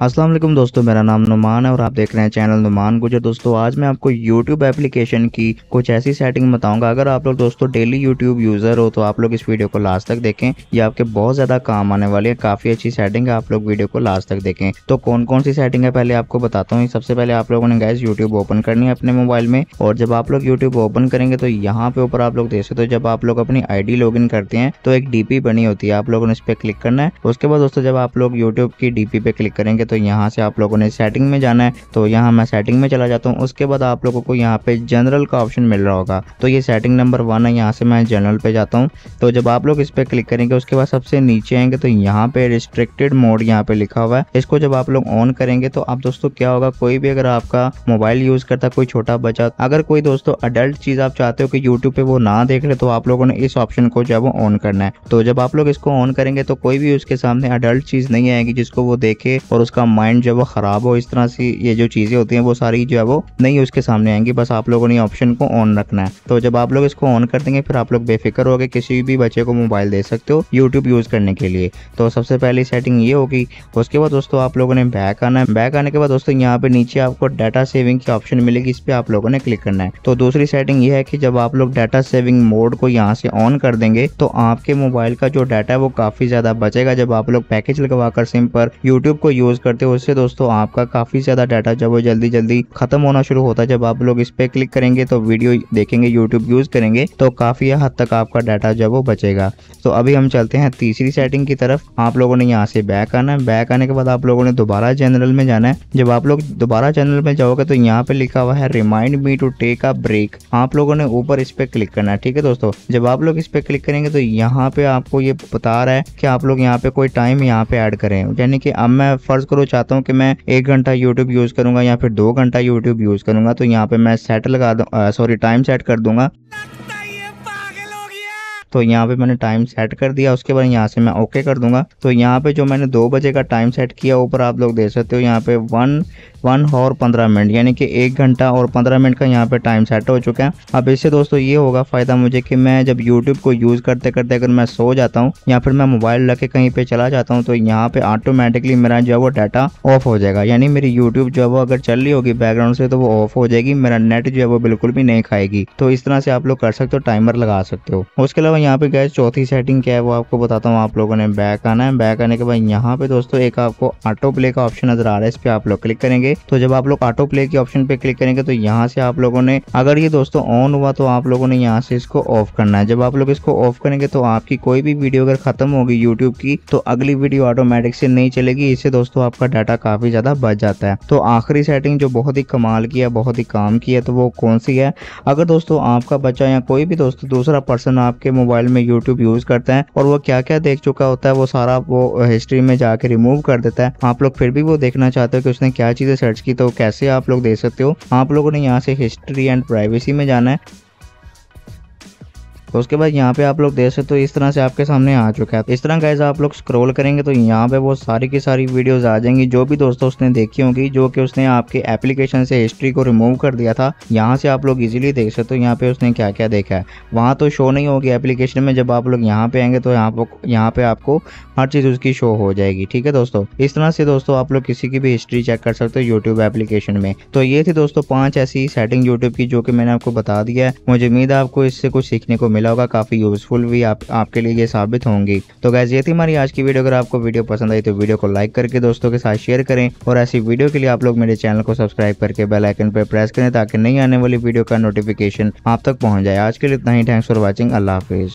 अस्सलाम वालेकुम दोस्तों, मेरा नाम नुमान है और आप देख रहे हैं चैनल नुमान गुजर। दोस्तों आज मैं आपको YouTube एप्लीकेशन की कुछ ऐसी सेटिंग बताऊंगा। अगर आप लोग दोस्तों डेली YouTube यूज़र हो तो आप लोग इस वीडियो को लास्ट तक देखें, ये आपके बहुत ज़्यादा काम आने वाली है। काफ़ी अच्छी सेटिंग है, आप लोग वीडियो को लास्ट तक देखें। तो कौन कौन सी सेटिंग है पहले आपको बताता हूँ। सबसे पहले आप लोगों ने गाइस यूट्यूब ओपन करनी है अपने मोबाइल में, और जब आप लोग यूट्यूब ओपन करेंगे तो यहाँ पे ऊपर आप लोग देख सकते हो, जब आप लोग अपनी ID लॉगिन करते हैं तो एक DP बनी होती है, आप लोगों ने इस पर क्लिक करना है। उसके बाद दोस्तों जब आप लोग यूट्यूब की DP पे क्लिक करेंगे तो यहाँ से आप लोगों ने सेटिंग में जाना है। तो यहाँ मैं सेटिंग में चला जाता हूँ। उसके बाद आप लोगों को यहाँ पे जनरल का ऑप्शन मिल रहा होगा, तो ये सेटिंग नंबर 1 है। यहाँ से मैं जनरल पे जाता हूँ। तो जब आप लोग इस पे क्लिक करेंगे उसके बाद सबसे नीचे आएंगे तो यहाँ पे रिस्ट्रिक्टेड मोड यहाँ पे लिखा हुआ है। इसको जब आप लोग ऑन करेंगे तो आप दोस्तों क्या होगा, कोई भी अगर आपका मोबाइल यूज करता है, कोई छोटा बच्चा, अगर कोई दोस्तों अडल्ट चीज आप चाहते हो कि यूट्यूब पे वो ना देख ले, तो आप लोगों ने इस ऑप्शन को जब ऑन करना है। तो जब आप लोग इसको ऑन करेंगे तो कोई भी उसके सामने अडल्ट चीज नहीं आएगी जिसको वो देखे और उसका माइंड जो है वो खराब हो। इस तरह से ये जो चीजें होती हैं वो सारी जो है वो नहीं उसके सामने आएंगी। बस आप लोगों ने ऑप्शन को ऑन रखना है। तो जब आप लोग इसको ऑन कर देंगे फिर आप लोग बेफिक्र हो गए, किसी भी बच्चे को मोबाइल दे सकते हो यूट्यूब यूज करने के लिए। तो सबसे पहली सेटिंग ये होगी। उसके बाद दोस्तों आप लोगों ने बैक आना है। बैक आने के बाद दोस्तों यहाँ पे नीचे आपको डाटा सेविंग की ऑप्शन मिलेगी, इस पे आप लोगों ने क्लिक करना है। तो दूसरी सेटिंग ये है कि जब आप लोग डाटा सेविंग मोड को यहाँ से ऑन कर देंगे तो आपके मोबाइल का जो डाटा है वो काफी ज्यादा बचेगा। जब आप लोग पैकेज लगवाकर सिम पर यूट्यूब को यूज करते हो उससे दोस्तों आपका काफी ज्यादा डाटा जब वो जल्दी जल्दी खत्म होना शुरू होता है। जब आप लोग इस पे क्लिक करेंगे तो वीडियो देखेंगे, यूट्यूब यूज करेंगे तो काफी हद तक आपका डाटा जब वो बचेगा। तो अभी हम चलते हैं तीसरी सेटिंग की तरफ। आप लोगों ने यहाँ से बैक आना है। बैक आने के बाद आप लोगों ने दोबारा जनरल में जाना है। जब आप लोग दोबारा जनरल में जाओगे तो यहाँ पे लिखा हुआ है remind me to take a break. आप लोगों ने ऊपर इस पे क्लिक करना है, ठीक है दोस्तों। जब आप लोग इस पे क्लिक करेंगे तो यहाँ पे आपको ये बता रहा है कि आप लोग यहाँ पे कोई टाइम यहाँ पे ऐड करें। यानी कि अब मैं फर्ज करो चाहता हूँ कि मैं 1 घंटा यूट्यूब यूज करूंगा या फिर 2 घंटा यूट्यूब यूज करूंगा, तो यहाँ पे मैं सेट लगा दूँ, टाइम सेट कर दूंगा। तो यहाँ पे मैंने टाइम सेट कर दिया। उसके बाद यहाँ से मैं ओके कर दूंगा। तो यहाँ पे जो मैंने 2 बजे का टाइम सेट किया ऊपर आप लोग देख सकते हो, यहाँ पे 1 और 15 मिनट यानी कि 1 घंटा और 15 मिनट का यहाँ पे टाइम सेट हो चुका है। अब इससे दोस्तों ये होगा फायदा मुझे कि मैं जब यूट्यूब को यूज करते करते अगर मैं सो जाता हूँ या फिर मैं मोबाइल रख के कहीं पे चला जाता हूँ तो यहाँ पे ऑटोमेटिकली मेरा जो है वो डाटा ऑफ हो जाएगा। यानी मेरी यूट्यूब जो है वो अगर चल रही होगी बैकग्राउंड से तो वो ऑफ हो जाएगी, मेरा नेट जो है वो बिल्कुल भी नहीं खाएगी। तो इस तरह से आप लोग कर सकते हो, टाइमर लगा सकते हो। उसके अलावा यहाँ पे गैस चौथी सेटिंग क्या है वो आपको बताता हूँ। आप लोगों ने बैक आना है। बैक आने के बाद यहाँ पे दोस्तों एक आपको ऑटो प्ले का ऑप्शन नजर आ रहा है, इस पे आप लोग क्लिक करेंगे। तो जब आप लोग ऑटो प्ले के ऑप्शन पे क्लिक करेंगे तो यहाँ से आप लोगों ने अगर ये दोस्तों ऑन हुआ तो आप लोगों ने यहाँ से इसको ऑफ करना है। जब आप लोग इसको ऑफ करेंगे तो आपकी कोई भी वीडियो अगर खत्म होगी यूट्यूब की तो अगली वीडियो ऑटोमेटिक से नहीं चलेगी। इससे दोस्तों आपका डाटा काफी ज्यादा बच जाता है। तो आखिरी सेटिंग जो बहुत ही कमाल की है, बहुत ही काम की है, तो वो कौन सी है। अगर दोस्तों आपका बच्चा या कोई भी दोस्तों दूसरा पर्सन आपके मोबाइल में यूट्यूब यूज करता है और वो क्या क्या देख चुका होता है वो सारा वो हिस्ट्री में जाके रिमूव कर देता है, आप लोग फिर भी वो देखना चाहते हो कि उसने क्या चीजें सर्च की, तो कैसे आप लोग देख सकते हो। आप लोगों ने यहाँ से हिस्ट्री एंड प्राइवेसी में जाना है। तो उसके बाद यहाँ पे आप लोग देख सकते हो इस तरह से आपके सामने आ चुका है। इस तरह गाइस आप लोग स्क्रॉल करेंगे तो यहाँ पे वो सारी की सारी वीडियोस आ जाएंगी जो भी दोस्तों उसने देखी होंगी, जो कि उसने आपके एप्लीकेशन से हिस्ट्री को रिमूव कर दिया था। यहाँ से आप लोग इजीली देख सकते हो यहाँ पे उसने क्या क्या देखा है। वहाँ तो शो नहीं होगी एप्लीकेशन में, जब आप लोग यहाँ पे आएंगे तो यहाँ पे आपको हर चीज़ उसकी शो हो जाएगी, ठीक है दोस्तों। इस तरह से दोस्तों आप लोग किसी की भी हिस्ट्री चेक कर सकते हो यूट्यूब एप्लीकेशन में। तो ये थी दोस्तों 5 ऐसी सेटिंग यूट्यूब की जो कि मैंने आपको बता दिया है। मुझे उम्मीद है आपको इससे कुछ सीखने को मिला होगा, काफी यूजफुल भी आपके लिए ये साबित होंगी। तो गाइस ये थी हमारी आज की वीडियो। अगर आपको वीडियो पसंद आई तो वीडियो को लाइक करके दोस्तों के साथ शेयर करें, और ऐसी वीडियो के लिए आप लोग मेरे चैनल को सब्सक्राइब करके बेल आइकन पर प्रेस करें ताकि नई आने वाली वीडियो का नोटिफिकेशन आप तक पहुंच जाए। आज के लिए इतना ही। Thanks for watching. Allah Hafiz.